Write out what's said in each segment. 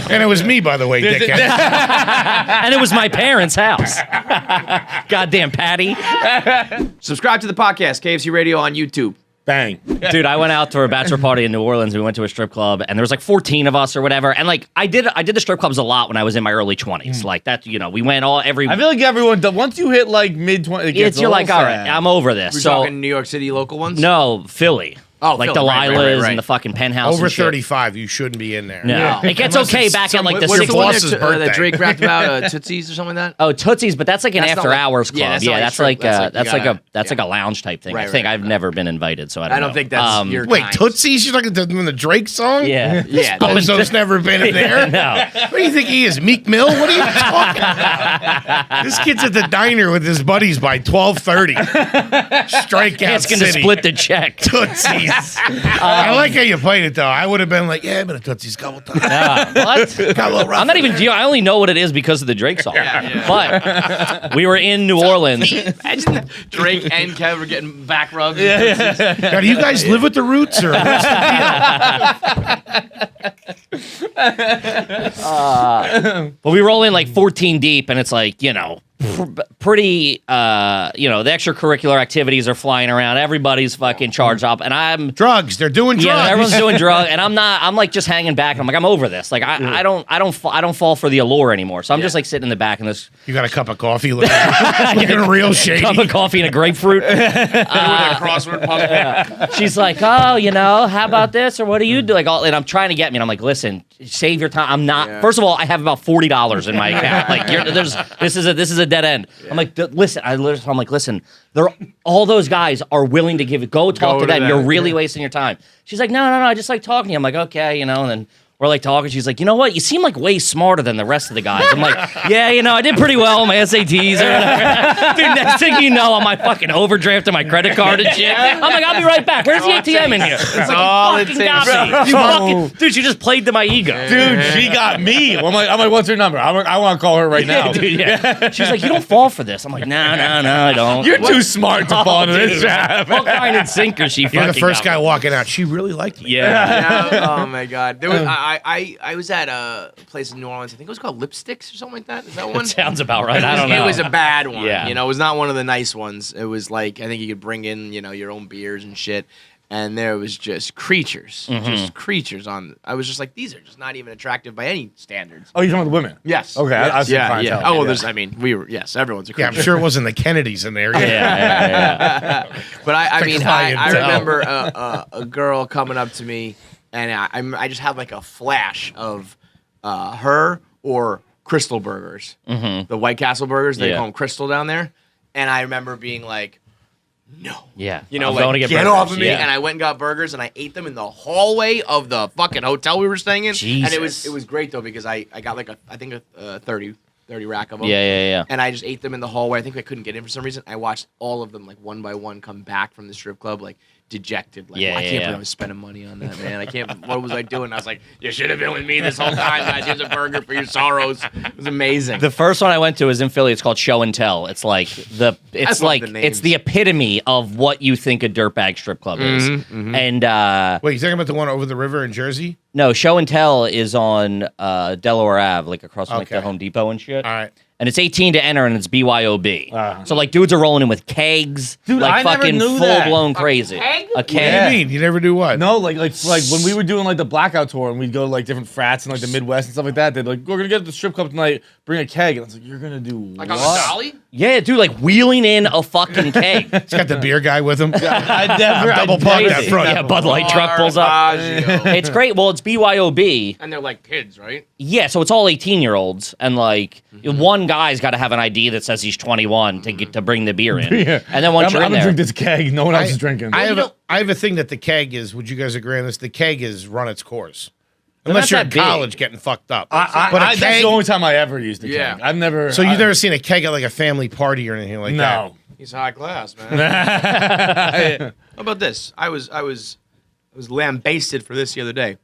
And it was me, by the way, dickhead. And it was my parents' house. Goddamn Patty. Subscribe to the podcast, KFC Radio on YouTube. Bang. Dude, I went out to a bachelor party in New Orleans. We went to a strip club, and there was like 14 of us or whatever. And like, I did the strip clubs a lot when I was in my early 20s. Like that, we went every. I feel like everyone, once you hit like mid-20s, you're like, all right, I'm over this. We're so talking New York City local ones? no, Philly. Oh, like Philly, Delilah's right. and the fucking penthouse. Over and shit. 35, you shouldn't be in there. No, it gets Unless okay it's back at like the What's the one 60s. boss's birthday. that Drake rapped about, Tootsies or something like that? Oh, Tootsie's, but that's like an That's not after like- hours club. yeah, that's Yeah, not like that's strip- like that's like you gotta- like a lounge type thing. I Right, think right, I've right. never been invited, so I don't know. I don't think that's your Wait, kind. Tootsie's? You're talking doing the Drake song? Yeah. Yeah. Bozo's never been in there? No. What do you think he is, Meek Mill? What are you talking about? This kid's at the diner with his buddies by 12:30. Strikeout It's going to City. split the check. Tootsie's. I like how you played it, though. I would have been like, yeah, I've been to Tootsie's a couple times. What? Got a little rough I'm not in even. there. I only know what it is because of the Drake song. But we were in New Orleans. Imagine Drake and Kev were getting back rubs. Now, do you guys live with the Roots, or what's the deal? But we roll in like 14 deep, and it's like, pretty, the extracurricular activities are flying around. Everybody's fucking charged up, and I'm. Drugs. They're doing drugs. Yeah, everyone's doing drugs, and I'm not. I'm like just hanging back. And I'm like, I'm over this. Like, I don't fall for the allure anymore. So I'm just like sitting in the back, and this You got a cup of coffee looking real shady. cup of coffee and a grapefruit. Crossword puzzle. She's like, oh, how about this, or what do you do? And I'm trying to get me, and I'm like, listen, save your time. I'm not. Yeah. First of all, I have about $40 in my account. Like, this is a dead end. Yeah. I'm like, listen. I'm like, listen. All those guys are willing to go talk to them. You're really wasting your time. She's like, no. I just like talking to you. I'm like, okay, and then. We're like talking. She's like, you know what? You seem like way smarter than the rest of the guys. I'm like, yeah, I did pretty well on my SATs. Dude, next thing you know, I'm like fucking overdrafting my credit card and shit. I'm like, I'll be right back. Where's the ATM in here? It's like, all you it fucking takes. got me. You fucking, dude, she just played to my ego. Dude, she got me. I'm like, what's her number? I want to call her right now. Dude, yeah. She's like, you don't fall for this. I'm like, no, I don't. You're too smart to fall into this Dude. trap. Hook, line, and sinker, she fucking You're the first got guy me. walking out. She really liked me. Yeah. Yeah, oh my God! There was I was at a place in New Orleans. I think it was called Lipsticks or something like that. Is that one? That sounds about right. I don't know. It was a bad one. Yeah. It was not one of the nice ones. It was like I think you could bring in your own beers and shit. And there was just creatures, on. I was just like, these are just not even attractive by any standards. Oh, you're talking about the women? Yes. Okay, I was yeah. clientele. Oh, well, Yeah. everyone's a Yeah, creature. I'm sure it wasn't the Kennedys in there. Yeah. But I mean, I clientele. remember a girl coming up to me, and I just have like a flash of her or Crystal Burgers, the White Castle burgers. They call them Crystal down there, and I remember being like, no. Yeah. You know, I'm like, going to get burgers. off of me. Yeah. And I went and got burgers, and I ate them in the hallway of the fucking hotel we were staying in. Jesus. And it was great, though, because I got like a 30 rack of them. Yeah. And I just ate them in the hallway. I think I couldn't get in for some reason. I watched all of them, like, one by one come back from the strip club, like, dejected. Like, I can't believe I was spending money on that, man. I can't. What was I doing? I was like, you should have been with me this whole time, guys. Here's a burger for your sorrows. It was amazing. The first one I went to was in Philly. It's called Show and Tell. It's like love the names. it's the epitome of what you think a dirtbag strip club is. And Wait, you talking about the one over the river in Jersey? no, Show and Tell is on Delaware Ave, like across from like the Okay. Home Depot and shit. All right. And it's 18 to enter, and it's BYOB. So like dudes are rolling in with kegs, Dude, like I never fucking knew full that. blown crazy. keg? A What do keg. you mean? You never do what? No, like when we were doing like the blackout tour and we'd go to like different frats in like the Midwest and stuff like that, they'd like, we're gonna get to the strip club tonight, bring a keg. And I was like, you're gonna do Like what? on the dolly? Yeah, dude, like wheeling in a fucking keg. He's got the beer guy with him. I never double parked that Crazy. front. Yeah, Bud Light truck pulls up. Barbasio. It's great. Well, it's BYOB. And they're like kids, right? Yeah, so it's all 18-year-olds, and like one guy's got to have an ID that says he's 21 to get to bring the beer in. Yeah. And then once I'm you're in gonna there, drink this keg. No one else is drinking. I have a thing that the keg is. Would you guys agree on this? The keg is run its course. Unless not you're in that big. college getting fucked up. But that's keg- the only time I ever used a keg. Yeah. I've never. So you've never seen a keg at like a family party or anything like that? No. He's high class, man. How about this? I was lambasted for this the other day.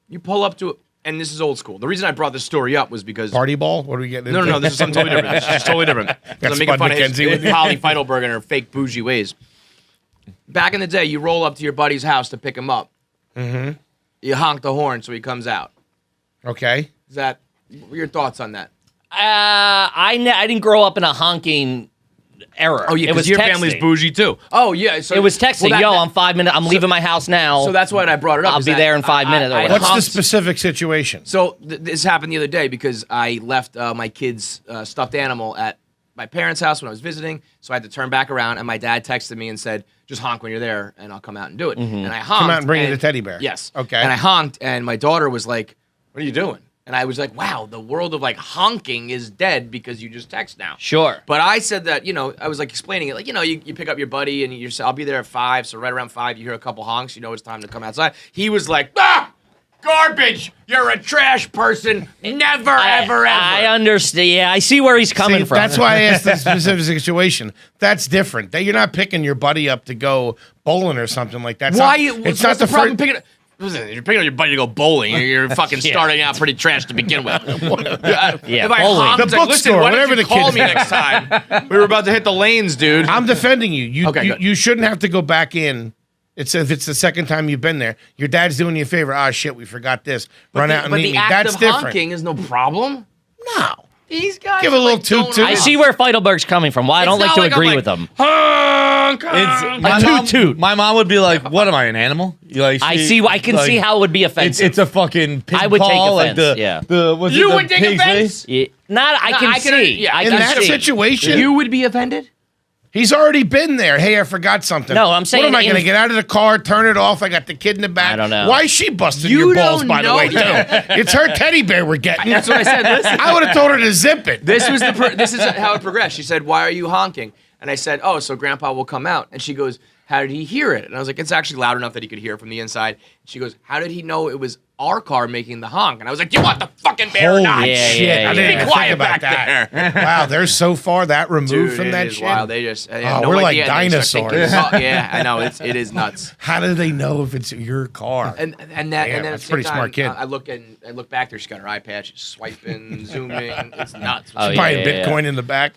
You pull up to, and this is old school. The reason I brought this story up was because Party ball? What are we getting no, into? this is something totally different. This is just totally different. 'Cause I'm making Spud fun of McKenzie with his you. Holly Feidelberg and her fake bougie ways. Back in the day, you roll up to your buddy's house to pick him up. Mm-hmm. You honk the horn so he comes out. Okay. Is that? What were your thoughts on that? I didn't grow up in a honking era. Oh yeah, it was your texting. family's bougie too. Oh yeah, so It was texting. well, I'm 5 minutes. I'm leaving my house now. So that's why I brought it up. I'll is be that there in 5 minutes. I What's the honked- specific situation? So this happened the other day because I left my kid's stuffed animal at my parents' house when I was visiting. So I had to turn back around, and my dad texted me and said, "Just honk when you're there, and I'll come out and do it." And I honked. Come out and bring you the teddy bear. Yes. Okay. And I honked, and my daughter was like, "What are you doing?" And I was like, "Wow, the world of like honking is dead because you just text now." Sure. But I said that, I was like explaining it, like, you pick up your buddy and I'll be there at 5. So right around 5, you hear a couple honks, you know it's time to come outside. He was like, garbage! You're a trash person. Never, ever, ever. I understand. Yeah, I see where he's coming See, from. that's why I asked the specific situation. That's different. You're not picking your buddy up to go bowling or something like that. It's not the problem picking up. Listen, you're picking up your buddy to go bowling. You're fucking starting out pretty trash to begin with. Yeah, if I bowling. honked, The like, listen, bookstore, why don't whatever you the call kids me say. next time? We were about to hit the lanes, dude. I'm defending you. Okay, good. You shouldn't have to go back in. If it's the second time you've been there, your dad's doing you a favor. Ah, shit, we forgot this. Run out and meet me. the act That's of different. honking is no problem. No. These guys Give a little don't toot toot. I see where Feidelberg's coming from. Why I don't It's like not to like I'm agree like, with him. honk, It's honk. my toot mom, toot. My mom would be like, "What am I, an animal?" I can see how it would be offensive. It's a fucking pig I would take call, offense, like yeah. what's You it, the would take pig's offense? face? Yeah, I No, can I can- see. yeah, I In can that see. situation, You would be offended? he's already been there. Hey, I forgot something. No, I'm saying What am I going to in- get out of the car, turn it off? I got the kid in the back. I don't know. Why is she busting You your balls, don't by the know way, too? that. It's her teddy bear we're getting. That's what I said. Listen. I would have told her to zip it. This is how it progressed. She said, "Why are you honking?" And I said, "Oh, so Grandpa will come out." And she goes, "How did he hear it?" And I was like, "It's actually loud enough that he could hear it from the inside." She goes, "How did he know it was our car making the honk?" And I was like, "You want the fucking bear or Holy not?" Yeah, shit. yeah, I didn't yeah. even Be quiet think about back that. Wow, they're so far that removed Dude, from it that is shit. wild. They just I have Oh, no we're like idea. And they start thinking, dinosaurs. yeah, I know. It is nuts. How do they know if it's your car? And then Damn, at that's the a same pretty time, smart kid. I look back there. She's got her iPad. She's swiping, zooming. It's nuts. Oh, yeah, Buying yeah, Bitcoin in the back.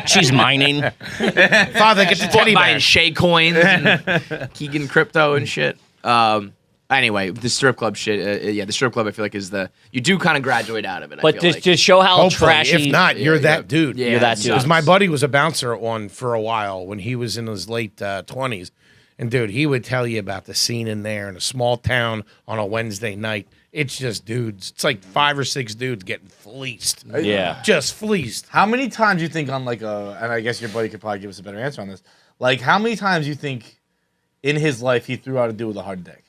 She's mining. Father, get the teddy buying bear. Shay coins, and Keegan crypto and shit. Anyway, the strip club shit. The strip club I feel like is you do kind of graduate out of it. I But feel just like. to show how Hopefully, trashy. if not, you're that dude. Yeah, You're that it dude. sucks. Because my buddy was a bouncer on for a while when he was in his late 20s. And, dude, he would tell you about the scene in there in a small town on a Wednesday night. It's just dudes. It's like 5 or 6 dudes getting fleeced. Yeah. Just fleeced. How many times you think on like and I guess your buddy could probably give us a better answer on this. Like, how many times you think in his life he threw out a dude with a hard dick?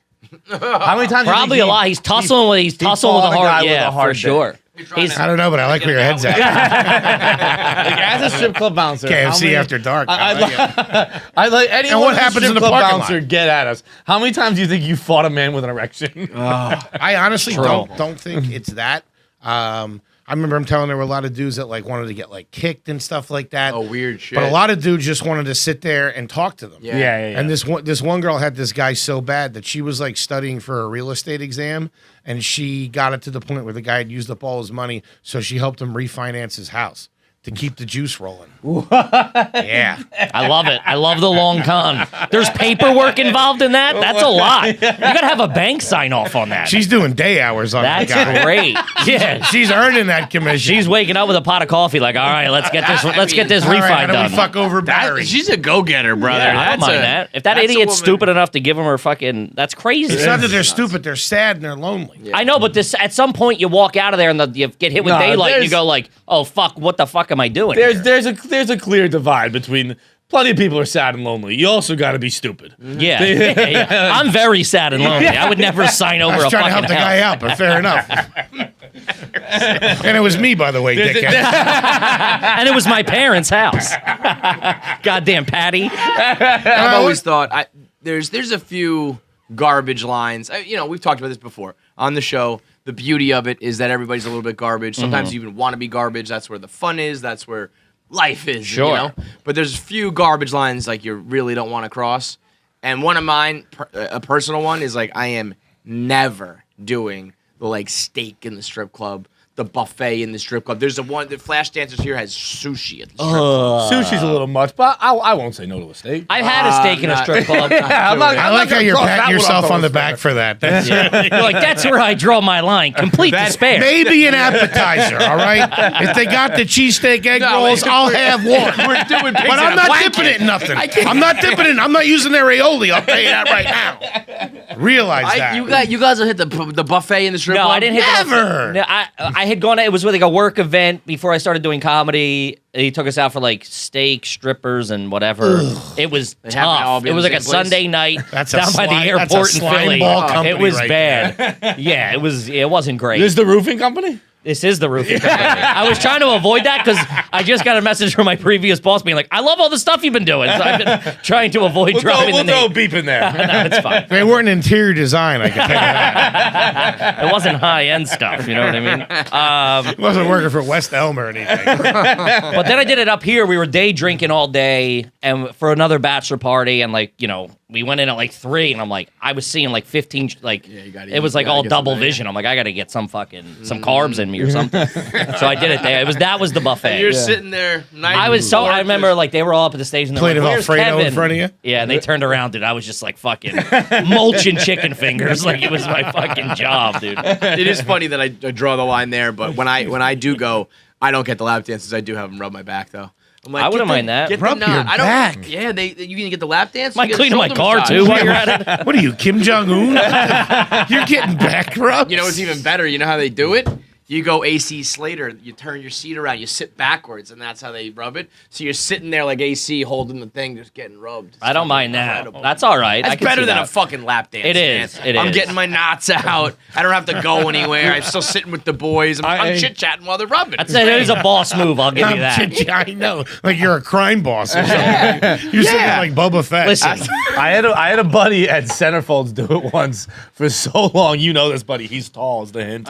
How many times? Probably you a think lot. He's tussling with fought a a guy hard. with Yeah, a hard for dick. sure. He's I don't know, but I like where your head's at. Like, as a strip club bouncer, how KFC many- after dark. I like anyone. And what who's a happens strip in the club parking bouncer? lot? Get at us. How many times do you think you fought a man with an erection? I honestly True. don't think it's that. I remember him telling there were a lot of dudes that like wanted to get like kicked and stuff like that. Oh, weird shit. But a lot of dudes just wanted to sit there and talk to them. Yeah. And this one girl had this guy so bad that she was like studying for a real estate exam, and she got it to the point where the guy had used up all his money, so she helped him refinance his house to keep the juice rolling. Yeah. I love it. I love the long con. There's paperwork involved in that. That's a lot. You gotta have a bank sign off on that. She's doing day hours on that That's guy. great. Yeah. She's earning that commission. She's waking up with a pot of coffee, like, all right, let's get this All right, refi how do done. we fuck over Barry? She's a go-getter, brother. Yeah, I don't mind that. If that that's a idiot's woman. stupid enough to give him her fucking, that's crazy. It's not that they're stupid, they're sad and they're lonely. I know, but this at some point you walk out of there and you get hit with No, daylight and you there's- go like, oh fuck, what the fuck am I doing? here? There's a clear divide between plenty of people are sad and lonely. You also got to be stupid. Yeah. Yeah. I'm very sad and lonely. I would never sign I over was a trying to fucking help the guy house. out, but fair enough. And it was me, by the way, dickhead. And it was my parents' house. Goddamn Patty. I've always thought there's a few garbage lines. We've talked about this before on the show. The beauty of it is that everybody's a little bit garbage. Sometimes you even want to be garbage. That's where the fun is. That's where life is. Sure. But there's a few garbage lines like you really don't want to cross. And one of mine, a personal one, is like I am never doing the like steak in the strip club, the buffet in the strip club. There's the Flash Dancers here has sushi at the strip club. Sushi's a little much, but I won't say no to a steak. I've had a steak in a strip club. I like how you're patting yourself on the back for that. That's You're like, that's where I draw my line. Complete despair. maybe an appetizer, all right? If they got the cheesesteak egg rolls, I'll have one. We're doing pigs But in I'm a not blanket. dipping it in nothing. I'm not dipping it. I'm not using their aioli. I'll tell you that right now. Realize that. You guys will hit the buffet in the strip No, club? I didn't hit Never. No, I had gone. It was with like a work event before I started doing comedy. He took us out for like steak, strippers, and whatever. It was They happen to all tough. be It in was the like a same place? Sunday night That's a down by the slime- that's a airport in slime Philly. ball company It was right bad. Yeah, it was. It wasn't great. This is the roofing company? This is the roofing company. I was trying to avoid that because I just got a message from my previous boss being like, "I love all the stuff you've been doing." So I've been trying to avoid dropping We'll the throw a name. beep in there. No, it's fine. They weren't interior design, I can tell you that. It wasn't high end stuff. You know what I mean? It wasn't working for West Elm or anything. But then I did it up here. We were day drinking all day, and for another bachelor party, and like we went in at like 3, and I'm like, I was seeing like 15, like you gotta it was eat, like gotta all get double something, yeah. vision. I'm like, I gotta get some carbs in me or something. So I did it there. That was the buffet. You're sitting there. I remember like they were all up at the stage and they're Plate like, of "Where's Alfredo in Kevin?" front of you? Yeah, and they turned around, dude. I was just like fucking mulching chicken fingers, like it was my fucking job, dude. It is funny that I draw the line there, but when I do go, I don't get the lap dances. I do have them rub my back though. I'm like, I wouldn't mind that. Get Rub the your nut. I don't. back. Yeah, you gonna get the lap dance? Might You get clean my shoulder car massage. too while you're at it. What are you, Kim Jong Un? You're getting back rubs. You know what's even better? You know how they do it? You go AC Slater, you turn your seat around, you sit backwards, and that's how they rub it. So you're sitting there like AC holding the thing, just getting rubbed. I don't mind that. Incredible. That's all right. I That's can better see than that. a fucking lap dance. It is. Man. It I'm is. getting my knots out. I don't have to go anywhere. I'm still sitting with the boys. I'm chit chatting while they're rubbing. I'd say it is a boss move. I'll give you that. I know. Like you're a crime boss or something. You're sitting like Boba Fett. Listen, I had a buddy at Centerfolds do it once for so long. You know this buddy. He's tall, is the hint.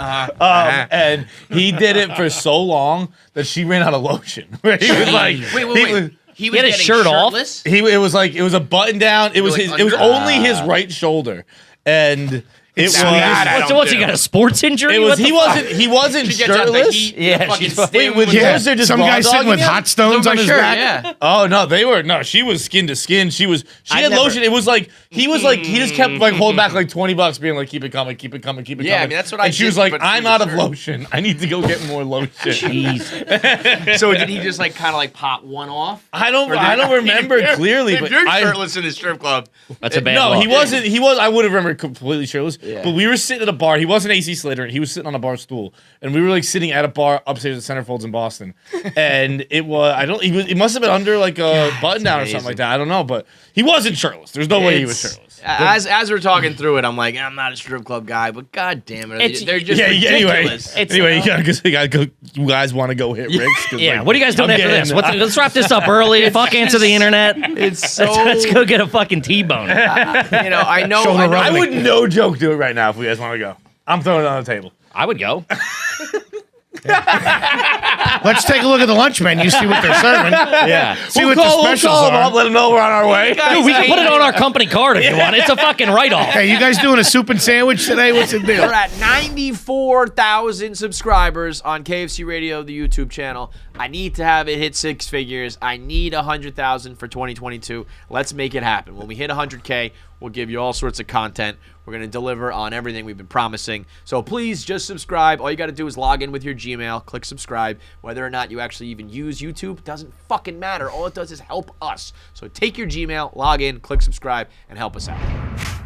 And he did it for so long that she ran out of lotion. Where he was like, Wait. He was had his getting shirt off? shirtless? it was a button down. It was like it was under- only his right shoulder, and it was. what's he got a sports injury? It was What the fuck? he wasn't She gets out the shirtless. heat. Yeah, fucking she's sting with with yours, they're just some guy sitting with raw-dogging hot it? stones on his shirt, back. yeah. Oh no, she was skin to skin. She had never- lotion. It was like he just kept like holding back like $20, being like, keep it coming, keep it coming, keep it Yeah, I coming. mean, that's what I And she did, was like, but I'm through out the of shirt. lotion. I need to go get more lotion. Jeez. So did he just like kind of like pop one off? I don't remember clearly, If but you're I shirtless in the strip club, That's a bad no, look. he wasn't. He was. I would have remembered completely shirtless. Yeah. But we were sitting at a bar. He wasn't AC Slater. He was sitting on a bar stool, and we were like sitting at a bar upstairs at Centerfolds in Boston. And it was. It must have been under like a button down or something like that. I don't know, but he wasn't shirtless. There's no way he was shirtless. As we're talking through it, I'm like, I'm not a strip club guy, but god damn it, It's- they're just Anyway, ridiculous. you guys want to go hit Rick's? Yeah, what are you guys doing I'm after this? getting- Let's wrap this up early. Fuck answer the internet. It's so. Let's go get a fucking T-bone. I know. Shoulder rub. I would no joke do it right now if you guys want to go. I'm throwing it on the table. I would go. Let's take a look at the lunch menu, see what they're serving. Yeah. See what the we'll specials call them are. up, let them know we're on our way. Dude, we can put it on our company card if you want. It's a fucking write-off. Hey, you guys doing a soup and sandwich today? What's the deal? We're at 94,000 subscribers on KFC Radio, the YouTube channel. I need to have it hit 6 figures. I need 100,000 for 2022. Let's make it happen. When we hit 100K, we'll give you all sorts of content. We're going to deliver on everything we've been promising. So please just subscribe. All you got to do is log in with your Gmail, click subscribe. Whether or not you actually even use YouTube doesn't fucking matter. All it does is help us. So take your Gmail, log in, click subscribe, and help us out.